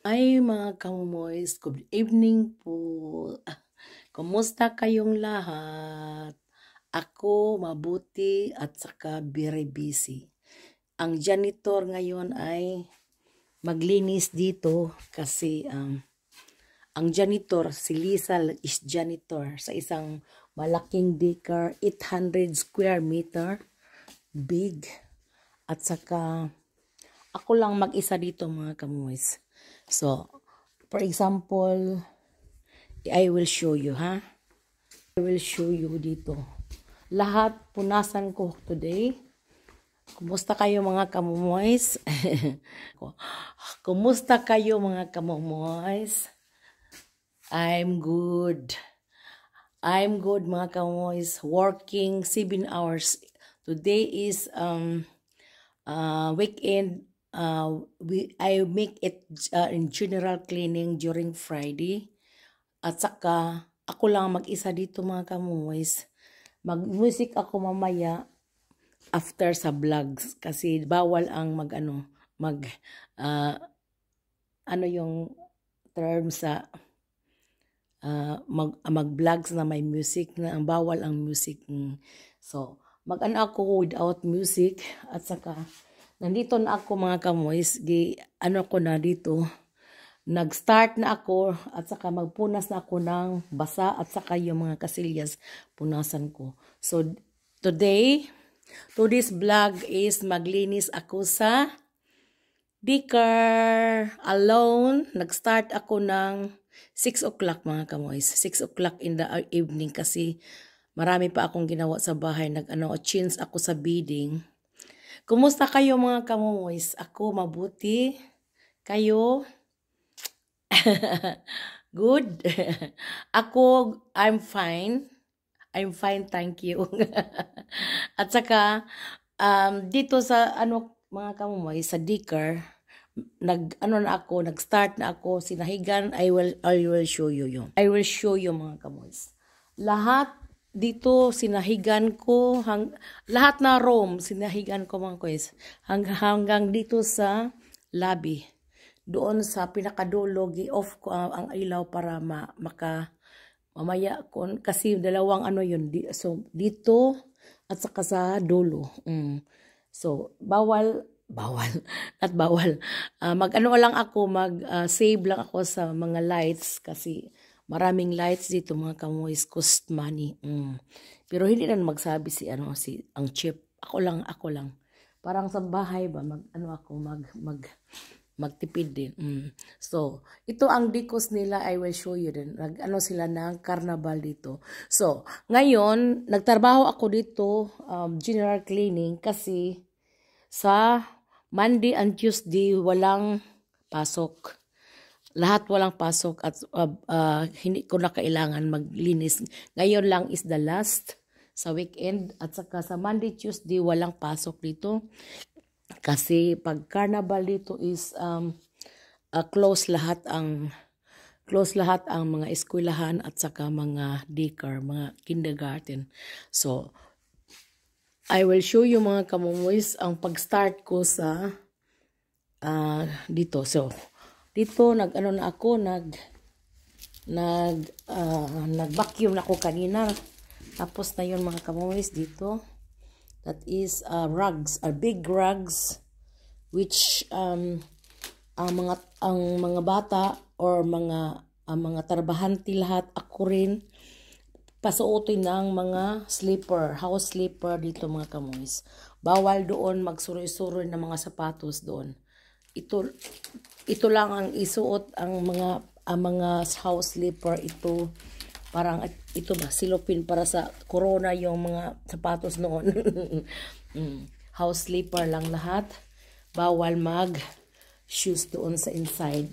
Ay mga kamomoys, good evening po. Kumusta kayong lahat? Ako mabuti at saka very busy. Ang janitor ngayon ay maglinis dito kasi ang janitor, si Lisa is janitor sa isang malaking daycare, 800 square meter, big. At saka ako lang mag-isa dito mga kamomoys. So, for example, I will show you, ha? I will show you dito. Lahat punasan ko today. Kumusta kayo mga kamomoys? Kumusta kayo mga kamomoys? I'm good. I'm good mga kamomoys. Working 7 hours. Today is weekend. I make it in general cleaning during Friday. At saka, ako lang mag-isa dito mga kamomoys. Mag-music ako mamaya after sa vlogs. Kasi bawal ang ano yung term sa mag-vlogs na may music na ang bawal ang music. So, mag-ano ako without music. At saka, nandito na ako mga kamoys. Ano ko na dito. Nag-start na ako at saka magpunas na ako ng basa at saka yung mga kasilyas punasan ko. So, today's vlog is maglinis ako sa daycare alone. Nag-start ako ng 6 o'clock mga kamoys. 6 o'clock in the evening kasi marami pa akong ginawa sa bahay. Chins ako sa bidding. Kumusta kayo mga kamoys? Ako mabuti. Kayo? Good. Ako, I'm fine. I'm fine, thank you. At saka, dito sa mga kamomoy, sa daycare, nag-start na ako, sinahigan, I will show you yun. I will show you mga kamoys. Lahat dito, sinahigan ko, lahat na room, sinahigan ko mga kamoys, hanggang dito sa lobby. Doon sa pinakadulo, gi-off ko ang ilaw para mamaya ko. Kasi dalawang yun. So, dito at saka sa dulo. So, bawal. Not bawal. Lang ako, save lang ako sa mga lights kasi maraming lights dito mga kamoys, cost money. Pero hindi na magsabi ang chip. Ako lang. Parang sa bahay ba, magtipid din. So, ito ang decos nila. I will show you din. Sila ng carnival dito. So, ngayon, nagtrabaho ako dito, general cleaning, kasi sa Monday and Tuesday, walang pasok. Lahat walang pasok at hindi ko na kailangan maglinis. Ngayon lang is the last sa weekend. At saka sa Monday, Tuesday, walang pasok dito. Kasi pag carnival dito is close lahat ang mga eskwelahan at saka mga daycare, mga kindergarten. So, I will show you mga kamomoys ang pag-start ko sa dito. So, dito nag-vacuum na ako kanina. Tapos na yun mga kamomoys dito. That is rugs, big rugs, which ang mga bata or mga trabahante lahat, ako rin, pasuotin ng mga slipper, house slipper dito mga kamoys. Bawal doon magsuroy-suroy ng mga sapatos doon. Ito lang ang isuot ang mga house slipper. Ito parang ito ba, silopin para sa corona yung mga sapatos noon. House slipper lang lahat. Bawal shoes doon sa inside.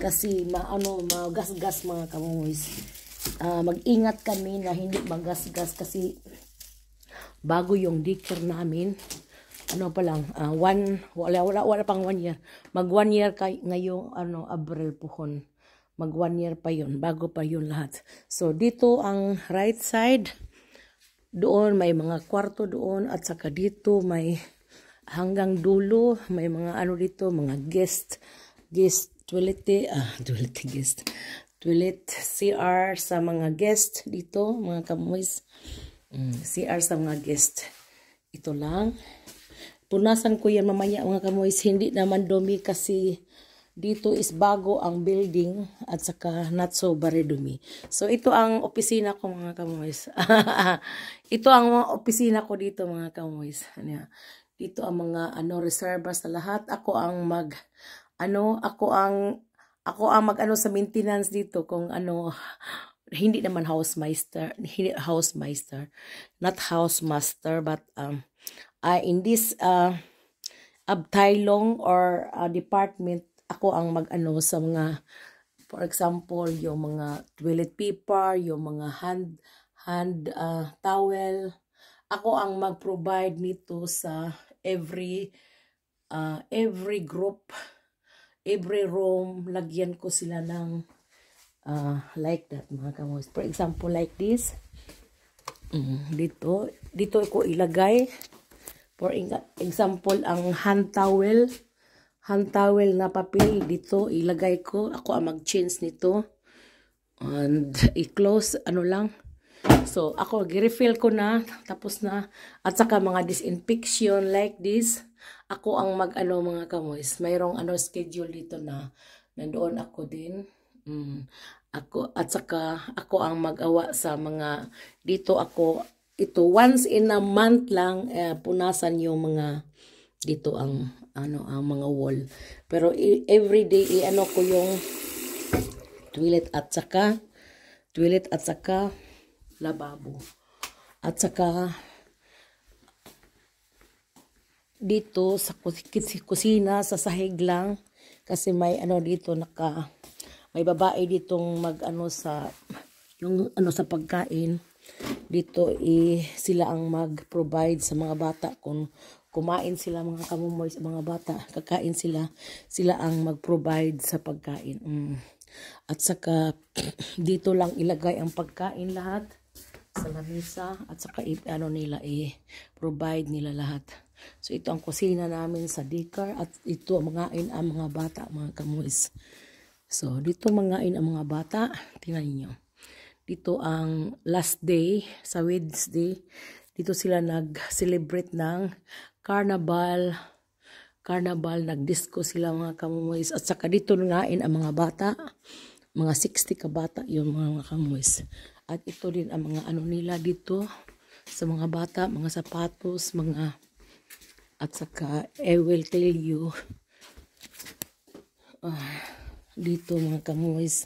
Kasi magasgas mga kamoys. Mag-ingat kami na hindi magasgas kasi bago yung daycare namin. Wala pang 1 year. Mag 1 year ngayong April puhon. Mag 1 year pa yun, bago pa yun lahat. So, dito ang right side, doon may mga kwarto doon, at saka dito may hanggang dulo, may mga dito, mga guest toilet guest. Toilet CR sa mga guest dito, mga kamoys. CR sa mga guest. Ito lang. Punasan ko yan mamaya mga kamoys. Hindi naman dumi kasi dito is bago ang building at saka not so very dumi. So ito ang opisina ko mga kamoys. Ito ang opisina ko dito mga kamoys. Dito ang mga reserva sa lahat. Ako ang sa maintenance dito kung hindi naman housemaster, not housemaster, but in this abteilung or department, ako ang sa mga, for example, yung mga toilet paper, yung mga hand towel. Ako ang mag-provide nito sa every group, every room. Lagyan ko sila ng like that mga kamoys. For example, like this. Dito ko ilagay. For example, ang hand towel na papel, dito ilagay ko. Ako ang mag-change nito. And i-close, lang. So, ako, i-refill ko na. Tapos na. At saka mga disinfection like this. Ako ang mga kamoys. Mayroong schedule dito na nandoon ako din. At saka ako ang mag-awa sa mga dito ito once in a month lang punasan yung mga dito ang mga wall. Pero every day ko yung toilet at saka lababo. At saka dito sa kusina sa sahig lang kasi may dito may babae ditong sa pagkain. Dito sila ang mag-provide sa mga bata kung kumain sila mga kamumoy sa mga bata, kakain sila ang mag-provide sa pagkain. At saka dito lang ilagay ang pagkain lahat sa lamesa at saka nila provide nila lahat. So ito ang kusina namin sa Daycare at ito mangain ang mga bata mga kamuis. So, dito mangain ang mga bata. Tingnan niyo. Dito ang last day, sa Wednesday. Dito sila nag-celebrate ng carnival. Nag-disco sila mga kamuis. At saka dito nangain ang mga bata. Mga 60 ka bata yung mga kamuis. At ito din ang mga nila dito. Sa mga bata, mga sapatos, at saka I will tell you. Dito mga kamuis.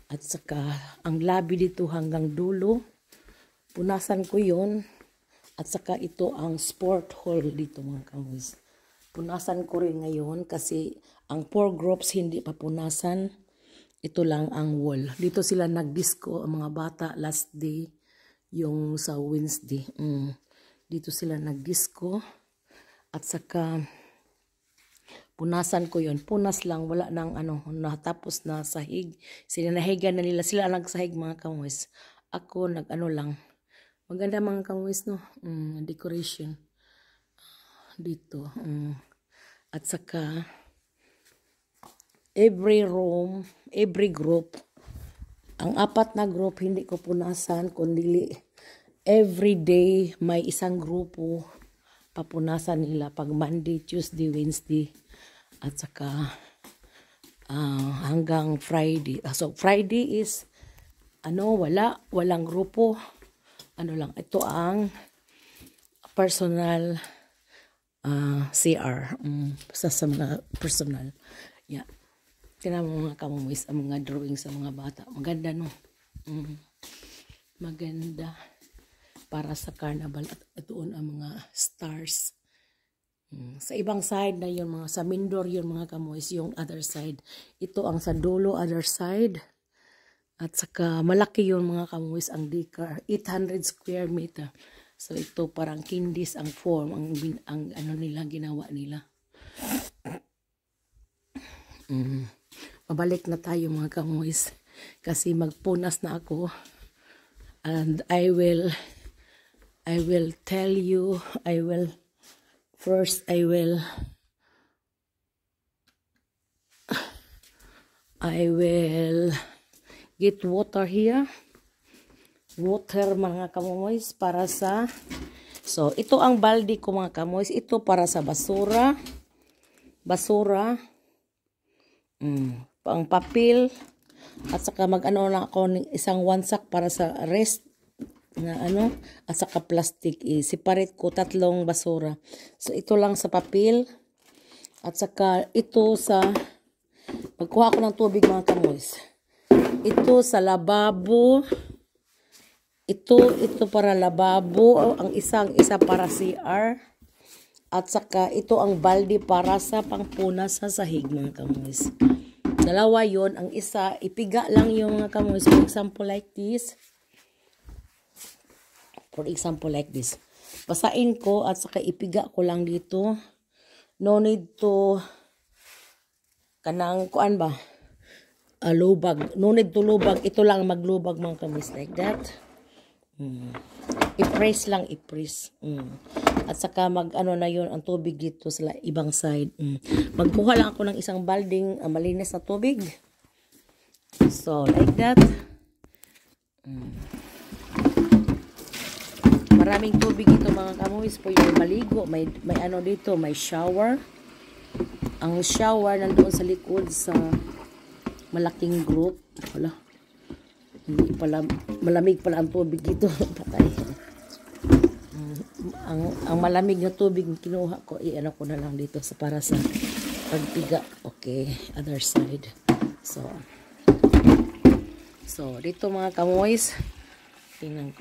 At saka ang lobby dito hanggang dulo. Punasan ko yon. At saka ito ang sport hall dito mga kamuis. Punasan ko rin ngayon kasi ang 4 groups hindi pa punasan. Ito lang ang wall. Dito sila nag-disco ang mga bata last day. Yung sa Wednesday. Dito sila nag-disco. At saka punasan ko yon. Punas lang, wala nang natapos na sahig. Sila nahigan na nila, sila nagsahig mga kamuis. Ako lang. Maganda mga kamuis no. Decoration dito. At saka every room, every group, ang 4 na group hindi ko punasan kundi every day may isang grupo papunasan nila pag Monday, Tuesday, Wednesday. At saka hanggang Friday. So Friday is walang grupo. Lang ito ang personal CR sa mga personal. Yeah. Tingnan mo mga kamumis ang mga drawing sa mga bata. Maganda no. Maganda para sa carnival at itoon ang mga stars. Sa ibang side na yun, sa Mindor yun mga kamoys, yung other side. Ito ang sa dulo, other side. At saka malaki yun mga kamoys, ang Daycare, 800 square meter. So ito parang kindis ang form, ang nila, ginawa nila. Mabalik na tayo mga kamoys, kasi magpunas na ako. And I will tell you, first I will I will get water here. Water mga kamoys para sa... So, ito ang balde ko mga kamoys. Ito para sa basura. Basura. Pang papel. At saka mag-ano lang ako ng isang wansak para sa rest. Na ano. At saka plastic. I-separate ko 3 basura. So, ito lang sa papel. At saka ito sa... Magkuha ko ng tubig mga kamoys. Ito sa lababo. Ito para lababo. Ang isa para CR. At saka ito ang balde para sa pangpunas sa sahig mga kamoys. Dalawa yon. Ang isa, ipiga lang yung mga kamoys. For example like this. Basain ko at saka ipiga ko lang dito. No need to kanang kuan ba? Lubag. No need to lubag. Ito lang maglubag mga kamoys like that. I-press lang, i-press. At saka mag-ano na yun ang tubig dito sa ibang side. Magkuha lang ako ng isang balding malinis na tubig. So, like that. Maraming tubig ito mga kamoys po yung maligo. May ano dito, may shower. Ang shower nandoon sa likod sa malaking group. Wala. Hindi pala, malamig pala ang tubig dito. Patay. Ang malamig na tubig kinuha ko, i-ano ko na lang dito sa para sa pagpiga. Okay, other side. So dito mga kamoys,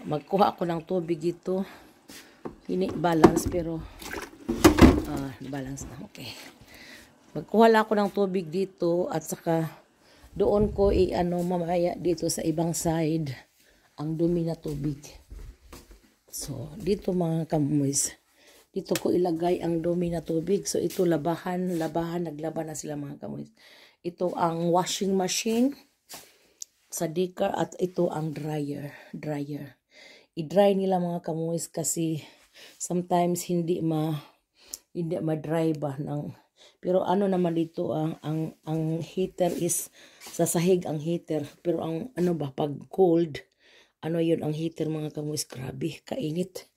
magkuha ako ng tubig dito. Hindi balance pero balance na. Okay. Magkuha lang ako ng tubig dito at saka doon ko i-ano mamaya dito sa ibang side ang dumi na tubig. So, dito mga kamoys, dito ko ilagay ang dumi na tubig. So, ito labahan, naglaba na sila mga kamoys. Ito ang washing machine sa Dikar at ito ang dryer. I-dry nila mga kamoys kasi sometimes hindi ma-dry ba ng... Pero ano naman dito ang heater is sa sahig ang heater. Pero ang ano ba pag cold, ano yun ang heater mga kamoys, grabe, kainit.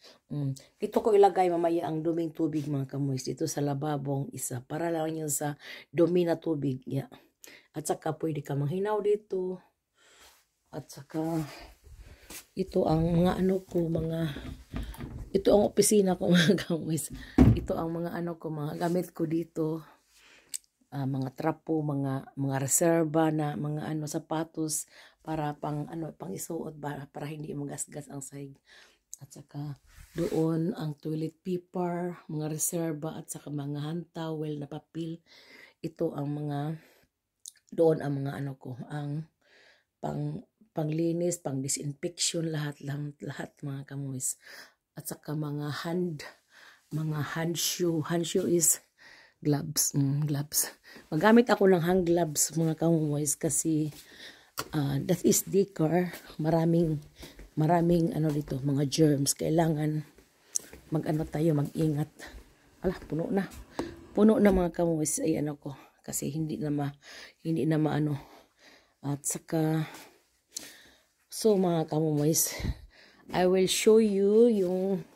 Dito ko ilagay mamaya ang duming tubig mga kamoys. Dito sa lababong isa. Para lang yun sa dumi na tubig. Yeah. At saka pwede ka manghinaw dito. At saka ito ang mga ano ko, ito ang opisina ko mga kamoys. Ito ang mga ano ko, mga gamit ko dito. Mga trapo, mga reserba na mga ano sapatos para pang isuot para hindi magasgas ang sahig. At saka doon ang toilet paper, mga reserba at saka mga hand towel na papel. Ito ang mga doon ang mga ano ko, ang panglinis, pang disinfection lahat mga kamoys. At saka mga hand shoe. Hand shoe is gloves. Magamit ako ng hand gloves mga kamoys kasi that is Dikar. Maraming ano dito, mga germs. Kailangan mag-ingat. Puno na mga kamoys ay ano ko kasi hindi na maano. At saka so mga kamoys, I will show you yung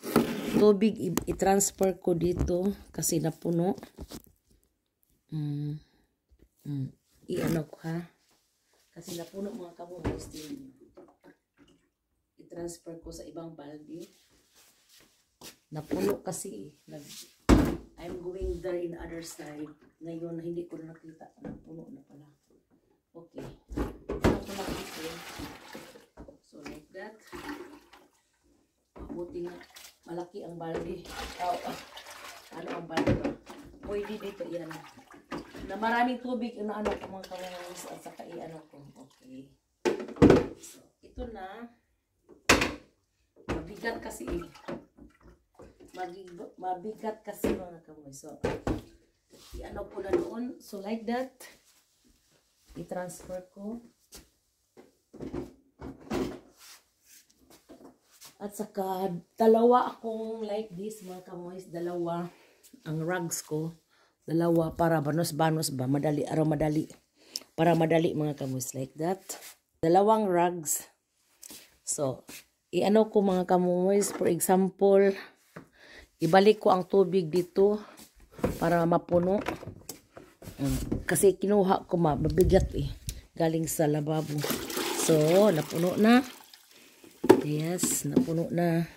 tubig i-transfer ko dito kasi napuno. I-ano ko ha. Kasi napuno mga kamoys din. I-transfer ko sa ibang balde. Napuno kasi. I'm going there in the other side. Ngayon hindi ko na nakita. Napuno na pala. Okay. Ito ko lang ito. So like that. Buti nga. Malaki ang balde. Ano ang balde ba? Pwede dito yan. Na maraming tubig na ano ko mga kamoys at saka i-ano ko. Okay. So, ito na. Mabigat kasi mabigat kasi mga kamoys. So, i-ano ko na doon. So, like that. I-transfer ko. At saka, dalawa akong like this mga kamoys. Dalawa ang rugs ko. Dalawa para banos-banos ba. Madali. para madali mga kamoys, like that. Dalawang rugs. So, iano ko mga kamoys, for example, ibalik ko ang tubig dito para mapuno. Kasi kinuha ko mabigat galing sa lababo. So, napuno na. Yes, napuno na.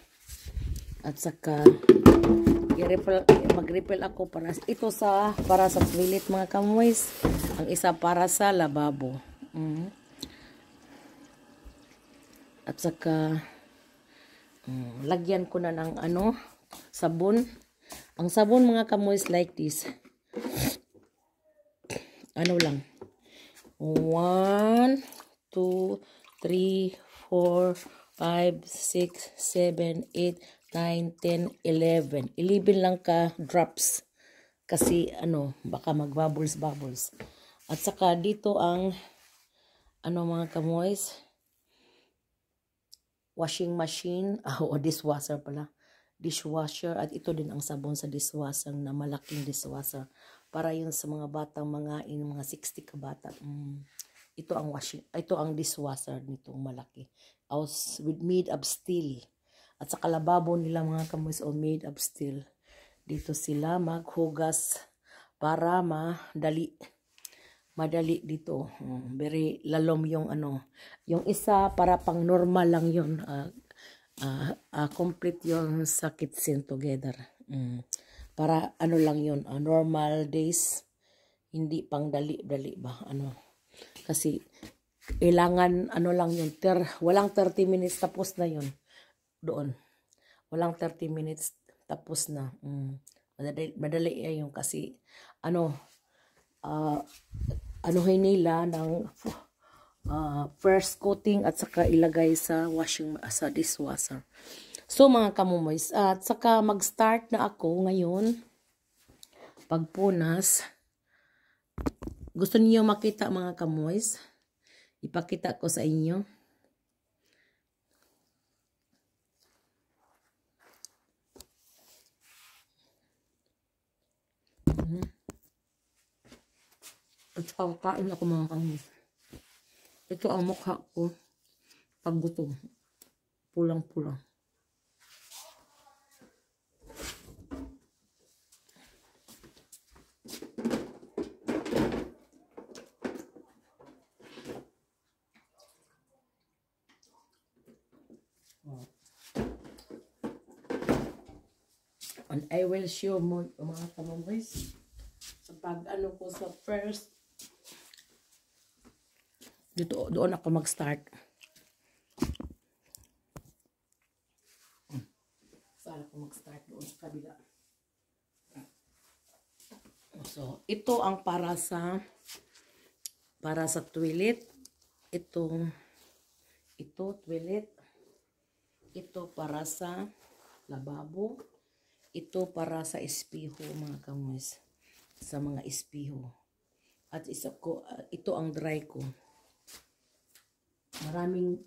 At saka mag-refill ako para sa toilet mga kamoys. Ang isa para sa lababo. At saka lagyan ko na ng sabon. Ang sabon mga kamoys like this. Lang. 1, 2, 3, 4, 5, 6, 7, 8, 9, 10, 11. 11 lang ka drops. Kasi baka mag-bubbles. At saka dito ang mga kamoys, washing machine, o dishwasher pala. Dishwasher, at ito din ang sabon sa dishwasher na malaking dishwasher. Para yun sa mga batang mga 60 ka bata. Ito ang dishwasher nitong malaki. Made of steel. At sa kalababo nila mga kamoys made of steel. Dito sila maghugas para madali dito. Very lalom yung Yung isa para pang normal lang yun. Complete yung sa kitchen together. Para lang yun, normal days, hindi pang dali ba, kasi kailangan lang yun, walang 30 minutes tapos na yun, doon, walang 30 minutes tapos na, madali yun kasi, nila ng first coating at saka ilagay sa dishwasher. So mga kamoys, at saka mag-start na ako ngayon pagpunas. Gusto niyo makita mga kamoys? Ipakita ko sa inyo. At saka kain ako mga kamoys. Ito ang mukha ko pag gutom. Pulang-pulang. And I will show mo mga kamoys sa ko sa first doon ako mag-start. Saan ako mag-start doon sa kabila. So ito ang para sa toilet. Ito toilet. Ito para sa lababo. Ito para sa espeho mga kamoys. Sa mga espeho. At ito ang dry ko. Maraming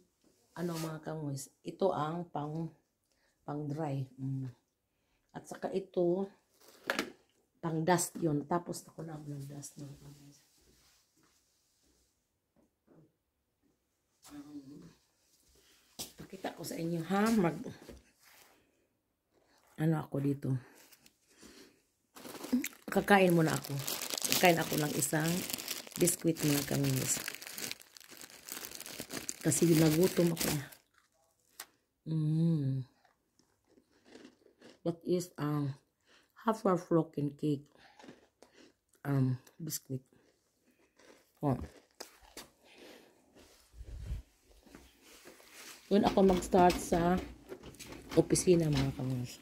mga kamoys. Ito ang pang dry. At saka ito pang dust yun. Tapos ako na ng dust mga kamoys. Pakita ko sa inyo ha. Ako dito. Kakain muna ako. Kakain ako ng isang biskuit mga kamoys. Kasi nagutom ako. That is half a broken cake. Biscuit. Doon ako mag-start sa opisina mga kamoys.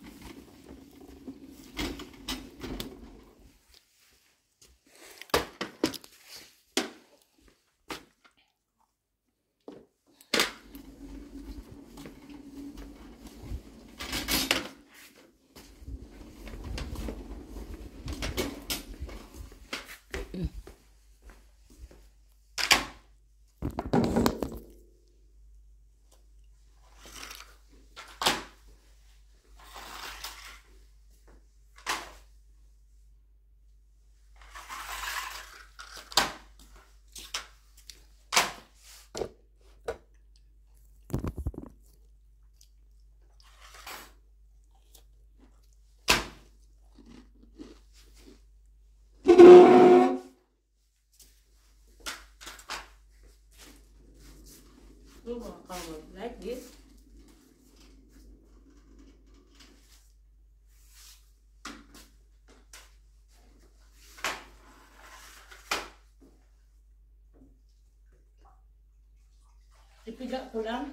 Ipiga ko lang.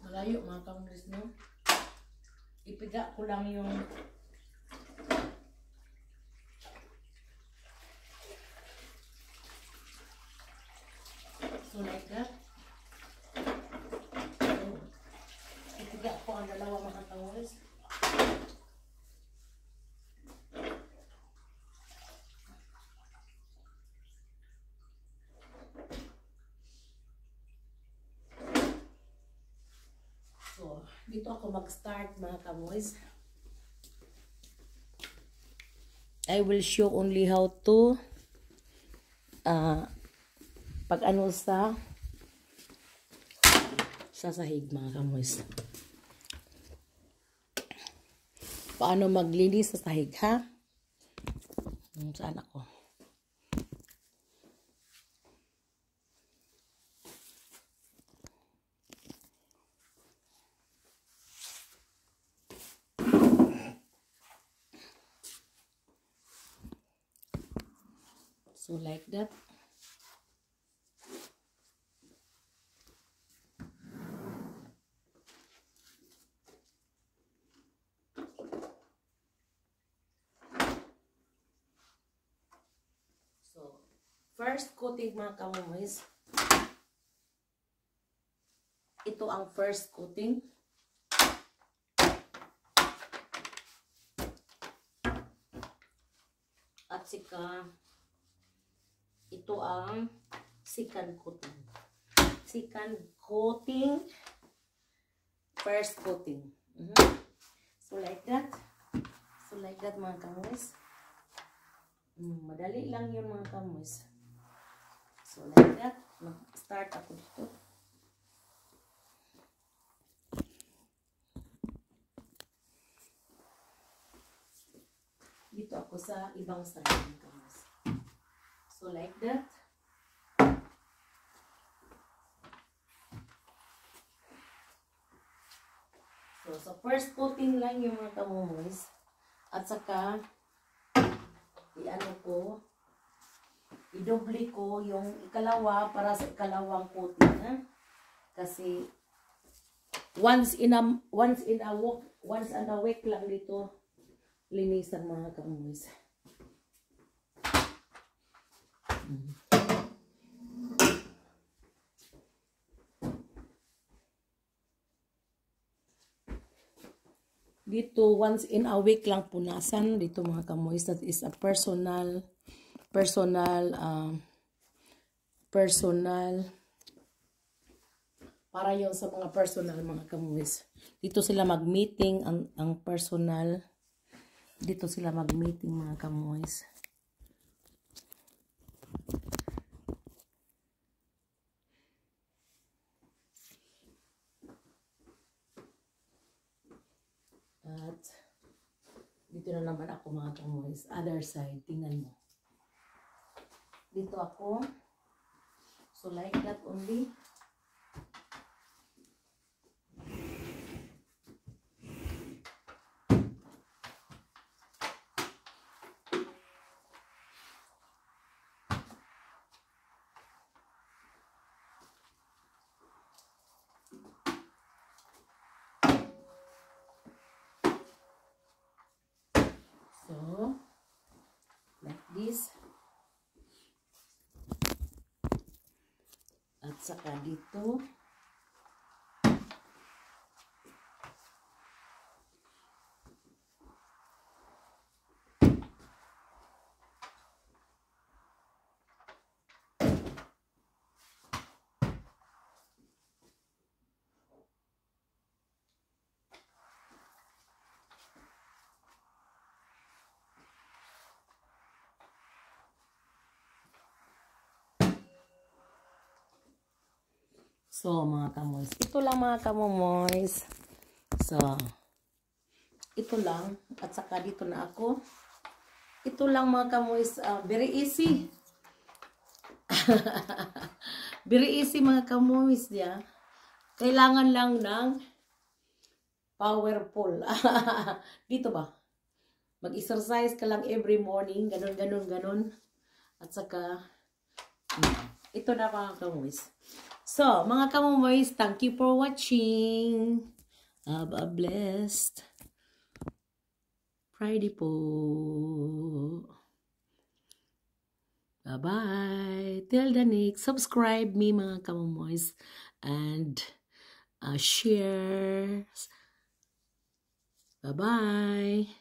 Malayo mga kamulis, no? Ipiga ko lang yung so like that. So, ipiga ko ang dalawa mga kamulis. So, dito ako mag-start mga kamoys. I will show only how to pag ano sa sahig mga kamoys. Paano maglinis sa sahig, ha? Saan ako? So like that. So first coating mga kamoys. Ito ang first coating. At saka ito ang second coating. Second coating. First coating. So like that. So like that mga kamoys. Madali lang yun mga kamoys. So like that. Mag-start ako dito. Dito ako sa ibang side mga kamoys. So like that. So first coating lang yung mga kamoys. At saka i-ano ko, i-double ko yung ikalawa para sa ikalawang coating, ha? Kasi once in a week lang dito linisan mga kamoys. Dito once in a week lang punasan dito mga kamoys. That is a personal para yon sa mga personal mga kamoys. Dito sila mag-meeting ang personal. Dito sila mag-meeting mga kamoys. At dito na naman ako mga kamoys. Other side, tingnan mo. Dito ako. So like that only. So, like this. At saka dito. So, mga kamoys. Ito lang mga kamoys. So, ito lang. At saka dito na ako. Ito lang mga kamoys. Very easy. Very easy mga kamoys. Yeah. Kailangan lang ng powerful. Dito ba? Mag-exercise ka lang every morning. Ganon. At saka Ito na mga kamoys. So, mga kamoys, thank you for watching. Have a blessed Friday po. Bye-bye. Till the next. Subscribe me mga kamoys. And share. Bye-bye.